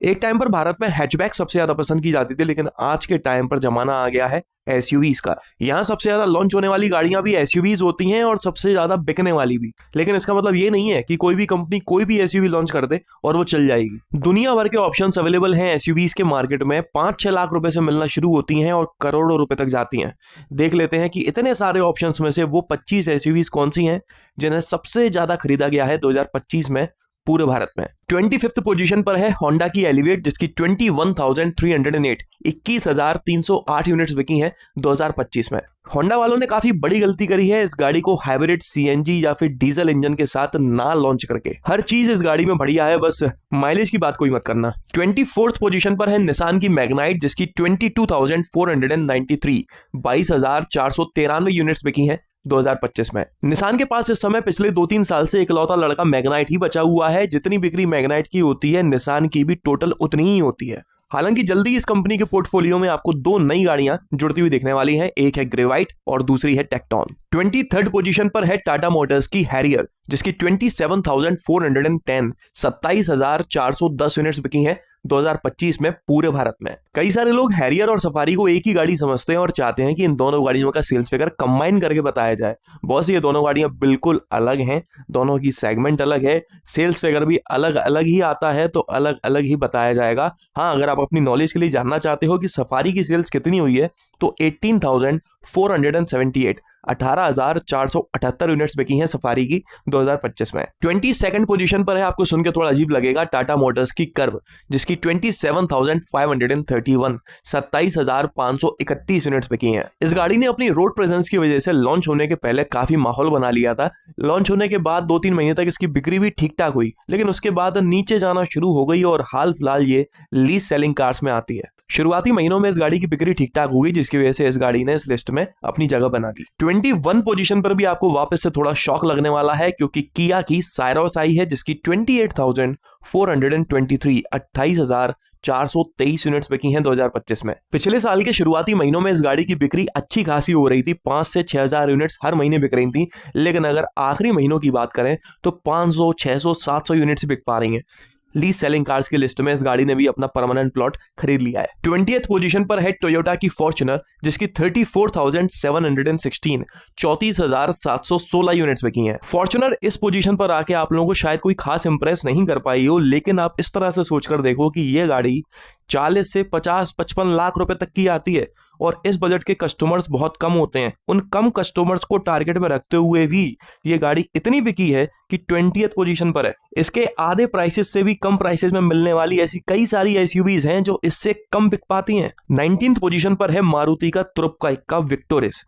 एक टाइम पर भारत में हैचबैक सबसे ज्यादा पसंद की जाती थी, लेकिन आज के टाइम पर जमाना आ गया है एसयूवीज का। यहाँ सबसे ज्यादा लॉन्च होने वाली गाड़ियां भी एसयूवीज होती हैं और सबसे ज्यादा बिकने वाली भी। लेकिन इसका मतलब ये नहीं है कि कोई भी कंपनी कोई भी एसयूवी लॉन्च कर दे और वो चल जाएगी। दुनिया भर के ऑप्शंस अवेलेबल हैं एसयूवीज के मार्केट में। 5-6 लाख रुपए से मिलना शुरू होती हैं और करोड़ों रुपए तक जाती हैं। देख लेते हैं कि इतने सारे ऑप्शंस में से वो 25 एसयूवीज कौन सी हैं जिन्हें सबसे ज्यादा खरीदा गया है 2025 में पूरे भारत में। 25th पोजीशन पर है होंडा की एलिवेट, जिसकी 21,308 21,308 यूनिट्स बिकी हैं 2025 में। होंडा वालों ने काफी बड़ी गलती करी है इस गाड़ी को हाइब्रिड सीएनजी या फिर डीजल इंजन के साथ ना लॉन्च करके। हर चीज इस गाड़ी में बढ़िया है, बस माइलेज की बात कोई मत करना। 24th पोजीशन पर है निसान की मैग्नाइट, जिसकी 22,493 22,493 यूनिट्स बिकी हैं 2025 में। निसान के पास इस समय पिछले 2-3 साल से इकलौता लड़का मैग्नाइट ही बचा हुआ है। जितनी बिक्री मैग्नाइट की होती है, निसान की भी टोटल उतनी ही होती है। हालांकि जल्दी इस कंपनी के पोर्टफोलियो में आपको 2 नई गाड़ियां जुड़ती हुई दिखने वाली हैं। एक है ग्रेवाइट और दूसरी है टेक्टॉन। 23rd पोजीशन पर है टाटा मोटर्स की हैरियर, जिसकी 27,410 27,410 यूनिट्स बिकी हैं 2025 में पूरे भारत में। कई सारे लोग हैरियर और सफारी को एक ही गाड़ी समझते हैं और चाहते हैं कि इन दोनों गाड़ियों का सेल्स फिगर कंबाइन करके बताया जाए। बॉस, ये दोनों गाड़ियां बिल्कुल अलग हैं, दोनों की सेगमेंट अलग है, सेल्स फिगर भी अलग अलग ही आता है, तो अलग अलग ही बताया जाएगा। हाँ, अगर आप अपनी नॉलेज के लिए जानना चाहते हो कि सफारी की सेल्स कितनी हुई है, तो 18,478 18,478 यूनिट्स बिकी हैं सफारी की 2025 में। 22nd पोजीशन पर है, आपको सुन के थोड़ा अजीब लगेगा, टाटा मोटर्स की कर्व, जिसकी 27,531 27,531 यूनिट्स बिकी हैं। इस गाड़ी ने अपनी रोड प्रेजेंस की वजह से लॉन्च होने के पहले काफी माहौल बना लिया था। लॉन्च होने के बाद 2-3 महीने तक इसकी बिक्री भी ठीक ठाक हुई, लेकिन उसके बाद नीचे जाना शुरू हो गई और हाल फिलहाल ये लीज सेलिंग कार्स में आती है। शुरुआती महीनों में इस गाड़ी की बिक्री ठीक ठाक हुई, जिसकी वजह से इस गाड़ी ने इस लिस्ट में अपनी जगह बना दी। 21 पोजीशन पर भी आपको वापस से थोड़ा शॉक लगने वाला है, क्योंकि किया की साइरोस आई है, जिसकी 28,423 28,423 यूनिट्स बिकी हैं 2025 में। पिछले साल के शुरुआती महीनों में इस गाड़ी की बिक्री अच्छी खासी हो रही थी, 5 से 6,000 यूनिट्स हर महीने बिक रही थी। लेकिन अगर आखिरी महीनों की बात करें तो 500 600 700 यूनिट्स बिक पा रही हैं। लीज सेलिंग कार्स की लिस्ट में इस गाड़ी ने भी अपना परमानेंट प्लॉट खरीद लिया है। 20th पोजीशन पर है टोयोटा की फॉर्च्यूनर, जिसकी 34,716 34,716 यूनिट्स बिकी हैं। फॉर्च्यूनर इस पोजीशन पर आके आप लोगों को शायद कोई खास इंप्रेस नहीं कर पाई हो, लेकिन आप इस तरह से सोचकर देखो कि यह गाड़ी 40 से 50-55 लाख रुपए तक की आती है और इस बजट के कस्टमर्स बहुत कम होते हैं। उन कम कस्टमर्स को टारगेट में रखते हुए भी ये गाड़ी इतनी बिकी है कि 20th पोजीशन पर है। इसके आधे प्राइसेस से भी कम प्राइसेस में मिलने वाली ऐसी कई सारी एसयूवीज हैं जो इससे कम बिक पाती हैं। 19th पोजीशन पर है मारुति का त्रुपकाई का विक्टोरिस।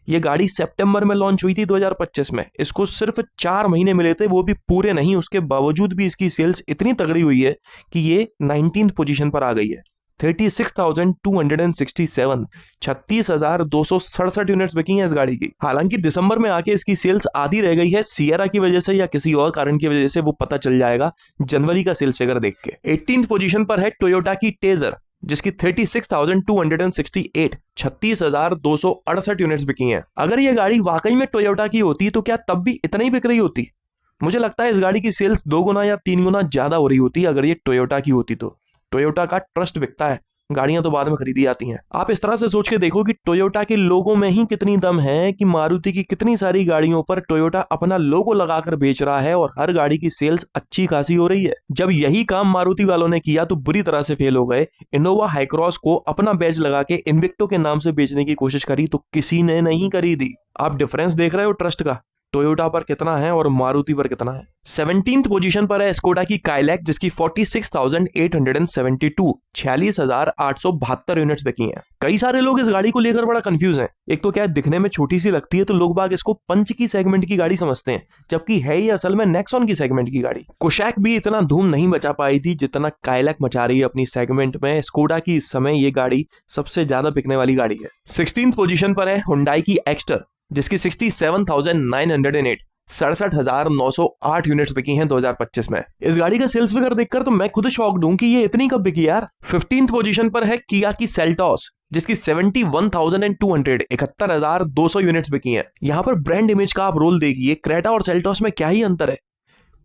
ये गाड़ी सितंबर में लॉन्च हुई थी 2025 में। इसको सिर्फ 4 महीने मिले थे, वो भी पूरे नहीं। उसके बावजूद भी इसकी सेल्स इतनी तगड़ी हुई है कि ये 19th पोजीशन पर आ गई है। 36,267 36,267 यूनिट्स बिकी हैं इस गाड़ी की। हालांकि दिसंबर में आके इसकी सेल्स आधी रह गई है, सियरा की वजह से या किसी और कारण की वजह से, वो पता चल जाएगा जनवरी का सेल्स फिगर देख के। 18th पोजीशन पर है टोयोटा की टेजर, जिसकी 36,268 36,268 यूनिट्स बिकी हैं। अगर ये गाड़ी वाकई में टोयोटा की होती तो क्या तब भी इतना ही बिक रही होती? मुझे लगता है इस गाड़ी की सेल्स 2 गुना या 3 गुना ज्यादा हो रही होती अगर ये टोयोटा की होती तो। टोयोटा का ट्रस्ट बिकता है, गाड़ियां तो बाद में खरीदी जाती हैं। आप इस तरह से सोच के देखो कि टोयोटा के लोगों में ही कितनी दम है कि मारुति की कितनी सारी गाड़ियों पर टोयोटा अपना लोगो लगाकर बेच रहा है और हर गाड़ी की सेल्स अच्छी खासी हो रही है। जब यही काम मारुति वालों ने किया तो बुरी तरह से फेल हो गए। इनोवा हाईक्रॉस को अपना बैज लगा के इन्विक्टो के नाम से बेचने की कोशिश करी तो किसी ने नहीं खरीदी। आप डिफरेंस देख रहे हो ट्रस्ट का, टोयोटा पर कितना है और मारुति पर कितना है। 17th पोजीशन पर है स्कोडा की काइलैक, जिसकी 46,872 46,872 यूनिट्स बिकी हैं। कई सारे लोग इस गाड़ी को लेकर बड़ा कंफ्यूज हैं। एक तो क्या है, दिखने में छोटी सी लगती है तो लोग बाग इसको पंच की सेगमेंट की गाड़ी समझते हैं, जबकि है ये असल में नेक्सॉन की सेगमेंट की गाड़ी। कोशैक भी इतना धूम नहीं मचा पाई थी जितना काइलैक मचा रही है अपनी सेगमेंट में। स्कोडा की इस समय ये गाड़ी सबसे ज्यादा बिकने वाली गाड़ी है। 16th पोजीशन पर है हुंडई की एक्स्टर, जिसकी 67,908 67,908 यूनिट्स बिकी हैं 2025 में। इस गाड़ी का सेल्स फिगर देखकर तो मैं खुद शॉक्ड हूं कि ये इतनी कब बिकी यार। 15th पोजीशन पर है किया की सेल्टॉस, जिसकी 71,200 71,200 यूनिट्स बिकी हैं। यहां पर ब्रांड इमेज का आप रोल देखिए, क्रेटा और सेल्टॉस में क्या ही अंतर है।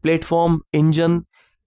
Platform, engine,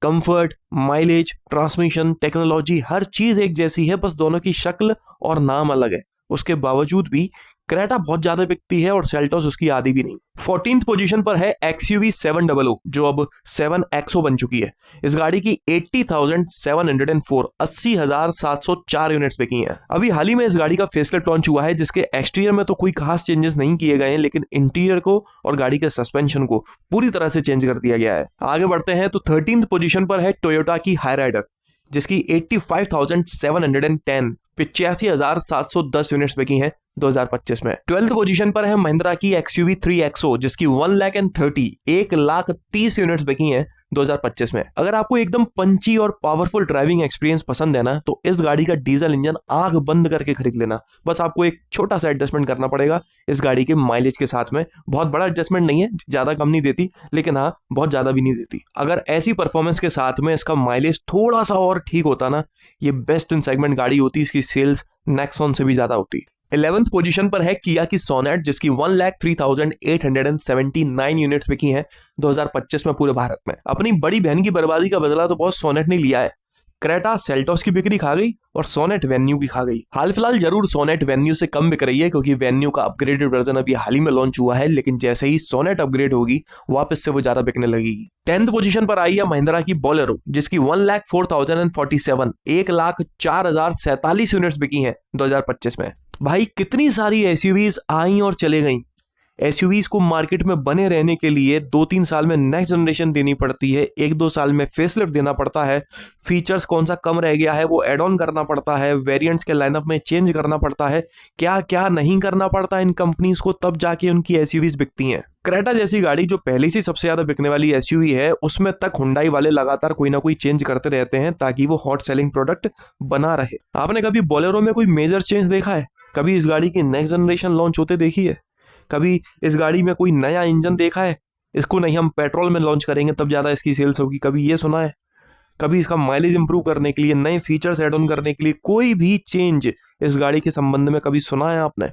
comfort, mileage, transmission, technology, हर चीज एक जैसी है, बस दोनों की शक्ल और नाम अलग है। उसके बावजूद भी क्रेटा बहुत ज्यादा बिकती है और सेल्टोस उसकी आधी भी नहीं। 14th पोजीशन पर है XUV 700 जो अब 7XO बन चुकी है। इस गाड़ी की 80,704 80,704 यूनिट्स बिकी हैं। अभी हाल ही में इस गाड़ी का फेसलिफ्ट लॉन्च हुआ है, जिसके एक्सटीरियर में तो कोई खास चेंजेस नहीं किए गए हैं, लेकिन इंटीरियर को और गाड़ी के सस्पेंशन को पूरी तरह से चेंज कर दिया गया है। आगे बढ़ते हैं तो 13th पोजीशन पर है टोयोटा की हाईराइडर, जिसकी 85,710 85,710 यूनिट्स बिकी हैं 2025 में। 12th पोजीशन पर है महिंद्रा की XUV 3XO, जिसकी 1,30,1,30 यूनिट्स बिकी हैं 2025 में। अगर आपको एकदम पंची और पावरफुल ड्राइविंग एक्सपीरियंस पसंद है ना, तो इस गाड़ी का डीजल इंजन आग बंद करके खरीद लेना। बस आपको एक छोटा सा एडजस्टमेंट करना पड़ेगा इस गाड़ी के माइलेज के साथ में। बहुत बड़ा एडजस्टमेंट नहीं है, ज्यादा कम नहीं देती, लेकिन हाँ बहुत ज्यादा भी नहीं देती। अगर ऐसी परफॉर्मेंस के साथ में इसका माइलेज थोड़ा सा और ठीक होता ना, ये बेस्ट इन सेगमेंट गाड़ी होती। इसकी सेल्स नेक्सॉन से भी ज्यादा होती। 11th पोजीशन पर है किया की सोनेट, जिसकी 1,03,879 यूनिट्स बिकी हैं 2025 में पूरे भारत में। अपनी बड़ी बहन की बर्बादी का बदला तो बहुत सोनेट ने लिया है। क्रेटा सेल्टोस की बिक्री खा गई और सोनेट वेन्यू भी खा गई। हाल फिलहाल जरूर सोनेट वेन्यू से कम बिक रही है, क्योंकि वेन्यू का अपग्रेडेड वर्जन अभी हाल ही में लॉन्च हुआ है, लेकिन जैसे ही सोनेट अपग्रेड होगी वापस से वो ज्यादा बिकने लगेगी। 10th पोजीशन पर आई है महिंद्रा की बोलेरो, जिसकी 1,04,047 1,04,047 यूनिट्स बिकी हैं 2025 में। भाई कितनी सारी एसयूवीज आई और चले गई। एसयूवीज को मार्केट में बने रहने के लिए 2-3 साल में नेक्स्ट जनरेशन देनी पड़ती है, 1-2 साल में फेसलिफ्ट देना पड़ता है, फीचर्स कौन सा कम रह गया है वो एड ऑन करना पड़ता है, वेरिएंट्स के लाइनअप में चेंज करना पड़ता है, क्या क्या नहीं करना पड़ता इन कंपनीज को, तब जाके उनकी एसयूवीज बिकती हैं। क्रेटा जैसी गाड़ी जो पहले से सबसे ज्यादा बिकने वाली एसयूवी है, उसमें तक हुंडई वाले लगातार कोई ना कोई चेंज करते रहते हैं ताकि वो हॉट सेलिंग प्रोडक्ट बना रहे। आपने कभी बोलेरो में कोई मेजर चेंज देखा है? कभी इस गाड़ी की नेक्स्ट जनरेशन लॉन्च होते देखी है? कभी इस गाड़ी में कोई नया इंजन देखा है? इसको नहीं हम पेट्रोल में लॉन्च करेंगे तब ज्यादा इसकी सेल्स होगी, कभी ये सुना है? कभी इसका माइलेज इंप्रूव करने के लिए, नए फीचर्स ऐड ऑन करने के लिए कोई भी चेंज इस गाड़ी के संबंध में कभी सुना है आपने?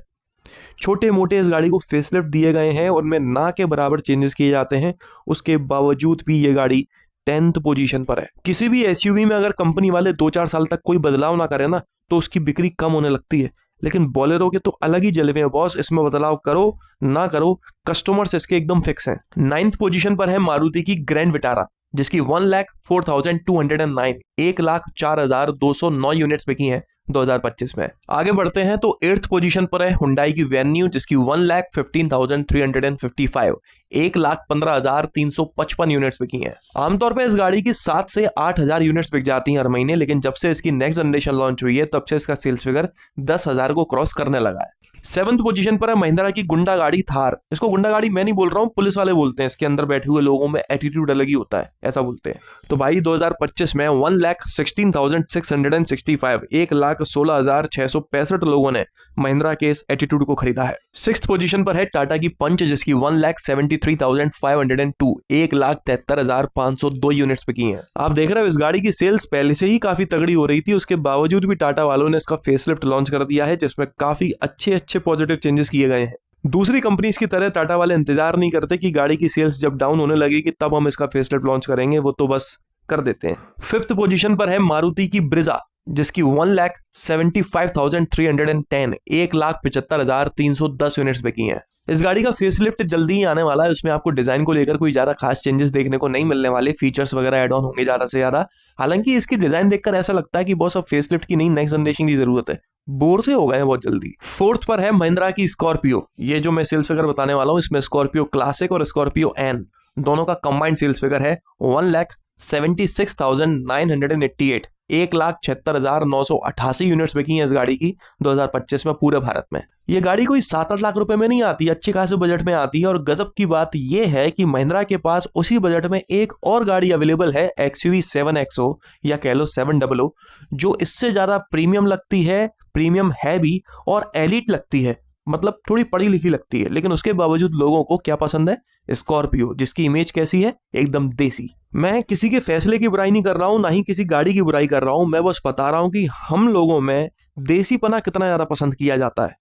छोटे मोटे इस गाड़ी को फेसलिफ्ट दिए गए हैं, उनमें ना के बराबर चेंजेस किए जाते हैं, उसके बावजूद भी ये गाड़ी 10th पोजीशन पर है। किसी भी एसयूवी में अगर कंपनी वाले 2-4 साल तक कोई बदलाव ना करे ना, तो उसकी बिक्री कम होने लगती है, लेकिन बोलेरो के तो अलग ही जलवे हैं बॉस। इसमें बदलाव करो ना करो, कस्टमर्स इसके एकदम फिक्स हैं। 9th पोजीशन पर है मारुति की ग्रैंड विटारा, जिसकी 1,04,209 1,04,209 यूनिट्स बिकी हैं 2025 में। आगे बढ़ते हैं तो 8th पोजीशन पर है हुंडई की वेन्यू, जिसकी 1,15,355 1,15,355 यूनिट्स बिकी हैं। आमतौर पर इस गाड़ी की 7 से 8,000 यूनिट्स बिक जाती हैं हर महीने, लेकिन जब से इसकी नेक्स्ट जनरेशन लॉन्च हुई है तब से इसका सेल्स फिगर 10,000 को क्रॉस करने लगा है। 7th पोजीशन पर है महिंद्रा की गुंडा गाड़ी थार। इसको गुंडा गाड़ी मैं नहीं बोल रहा हूँ, पुलिस वाले बोलते हैं। इसके अंदर बैठे हुए लोगों में एटीट्यूड अलग ही होता है, ऐसा बोलते हैं। तो भाई 2025 में 1,16,665 1,16,665 लोगों ने महिंद्रा के इस एटीट्यूड को खरीदा है। 6th पोजीशन पर है टाटा की पंच, जिसकी 1,73,502 1,73,502 यूनिट्स बिकी हैं। आप देख रहे हो इस गाड़ी की सेल्स पहले से ही काफी तगड़ी हो रही थी, उसके बावजूद भी टाटा वालों ने इसका फेसलिफ्ट लॉन्च कर दिया है, जिसमें काफी अच्छे पॉजिटिव चेंजेस किए गए हैं। दूसरी कंपनीज की तरह टाटा वाले इंतजार नहीं करते कि गाड़ी की सेल्स जब डाउन होने लगेगी तब हम इसका फेसलिफ्ट लॉन्च करेंगे, वो तो बस कर देते हैं। 5th पोजीशन पर है मारुति की ब्रिजा, जिसकी 1,75,310 1,75,310 यूनिट्स बिकी हैं। इस गाड़ी का फेसलिफ्ट जल्दी ही आने वाला है। उसमें आपको डिजाइन को लेकर कोई ज्यादा खास चेंजेस देखने को नहीं मिलने वाले, फीचर्स वगैरह ऐड ऑन होंगे ज्यादा से ज्यादा। हालांकि इसकी डिजाइन देखकर ऐसा लगता है कि बॉस अब फेसलिफ्ट की नहीं, नेक्स्ट जनरेशन की जरूरत है। बोर से हो गए हैं बहुत जल्दी। 4th पर है महिंद्रा की स्कॉर्पियो। ये जो मैं सेल्स फिगर बताने वाला हूँ, इसमें स्कॉर्पियो क्लासिक और स्कॉर्पियो एन दोनों का कंबाइंड सेल्स फिगर है 1,76,988 1,76,988 यूनिट्स बिकी हैं इस गाड़ी की 2025 में पूरे भारत में। ये गाड़ी कोई 7-8 लाख रुपए में नहीं आती, अच्छे खासे बजट में आती है। और गजब की बात यह है कि महिंद्रा के पास उसी बजट में एक और गाड़ी अवेलेबल है, XUV 7XO या कह लो 700, जो इससे ज्यादा प्रीमियम लगती है, प्रीमियम है भी, और एलिट लगती है, मतलब थोड़ी पढ़ी लिखी लगती है। लेकिन उसके बावजूद लोगों को क्या पसंद है? स्कॉर्पियो, जिसकी इमेज कैसी है? एकदम देसी। मैं किसी के फैसले की बुराई नहीं कर रहा हूं, ना ही किसी गाड़ी की बुराई कर रहा हूं, मैं बस बता रहा हूं कि हम लोगों में देसीपना कितना ज्यादा पसंद किया जाता है।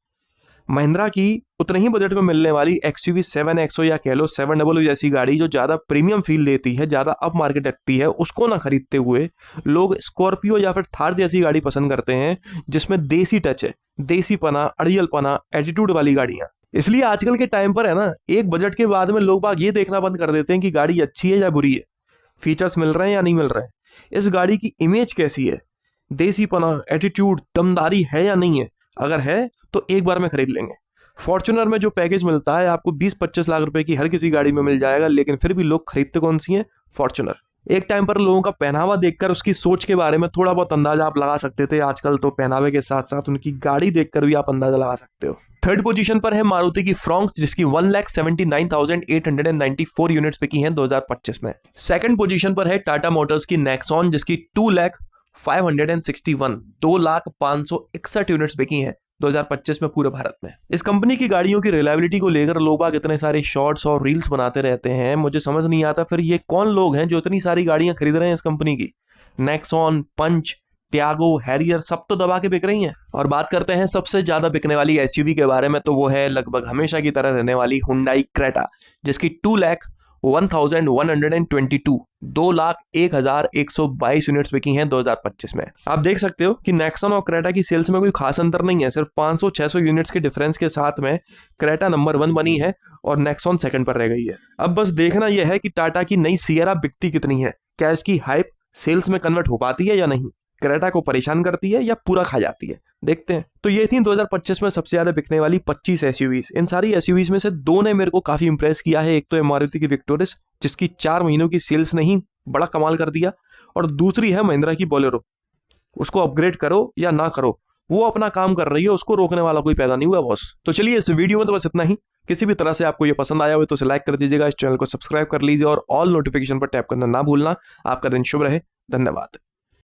महिंद्रा की उतने ही बजट में मिलने वाली XUV 7XO या कह लो 700 जैसी गाड़ी जो ज्यादा प्रीमियम फील देती है, ज्यादा अप मार्केट रखती है, उसको ना खरीदते हुए लोग स्कॉर्पियो या फिर थार जैसी गाड़ी पसंद करते हैं जिसमें देसी टच है, देसीपना, अड़ियलपना, एटीट्यूड वाली गाड़ियां। इसलिए आजकल के टाइम पर है ना, एक बजट के बाद में लोग बाग ये देखना बंद कर देते हैं कि गाड़ी अच्छी है या बुरी है, फीचर्स मिल रहे हैं या नहीं मिल रहे हैं, इस गाड़ी की इमेज कैसी है, देसीपना, एटीट्यूड, दमदारी है या नहीं है। अगर है तो एक बार में खरीद लेंगे। फॉर्च्यूनर में जो पैकेज मिलता है आपको 20-25 लाख रुपए की हर किसी गाड़ी में मिल जाएगा, लेकिन फिर भी लोग खरीदते कौन सी है? फॉर्च्यूनर। एक टाइम पर लोगों का पहनावा देखकर उसकी सोच के बारे में थोड़ा बहुत अंदाजा आप लगा सकते थे, आजकल तो पहनावे के साथ साथ उनकी गाड़ी देखकर भी आप अंदाजा लगा सकते हो। थर्ड पोजीशन पर है मारुति की फ्रॉन्क्स, जिसकी 1,79,894 यूनिट्स बिकी हैं 2025 में। सेकंड पोजीशन पर है टाटा मोटर्स की नेक्सॉन, जिसकी 2,561 यूनिट्स बिकी हैं 2025 में पूरे भारत में। इस कंपनी की गाड़ियों की रिलायबिलिटी को लेकर लोग बाग इतने सारे शॉर्ट्स और रील्स बनाते रहते हैं, मुझे समझ नहीं आता फिर ये कौन लोग हैं जो इतनी सारी गाड़ियां खरीद रहे हैं इस कंपनी की। नेक्सॉन, पंच, टियागो, हैरियर सब तो दबा के बिक रही हैं। और बात करते हैं सबसे ज्यादा बिकने वाली एसयूवी के बारे में, तो वो है लगभग हमेशा की तरह रहने वाली हुंडई क्रेटा, जिसकी 2,01,122 2,01,122 यूनिट्स बिकी हैं 2025 में। आप देख सकते हो कि नेक्सॉन और क्रेटा की सेल्स में कोई खास अंतर नहीं है, सिर्फ 500-600 यूनिट्स के डिफरेंस के साथ में क्रेटा नंबर 1 बनी है और नेक्सॉन सेकंड पर रह गई है। अब बस देखना यह है कि टाटा की नई सियरा बिकती कितनी है, क्या इसकी हाइप सेल्स में कन्वर्ट हो पाती है या नहीं, क्रेटा को परेशान करती है या पूरा खा जाती है, देखते हैं। तो ये थी 2025 में सबसे ज्यादा बिकने वाली 25 एसयूवीज। इन सारी एसयूवीज में से दो ने मेरे को काफी इंप्रेस किया है। एक तो है मारुति की विक्टोरिस, जिसकी 4 महीनों की सेल्स ने ही बड़ा कमाल कर दिया, और दूसरी है महिंद्रा की बोलेरो। उसको अपग्रेड करो या ना करो, वो अपना काम कर रही है, उसको रोकने वाला कोई पैदा नहीं हुआ बॉस। तो चलिए इस वीडियो में तो बस इतना ही। किसी भी तरह से आपको ये पसंद आया हो तो इसे लाइक कर दीजिएगा, इस चैनल को सब्सक्राइब कर लीजिए और ऑल नोटिफिकेशन पर टैप करना ना भूलना। आपका दिन शुभ रहे, धन्यवाद।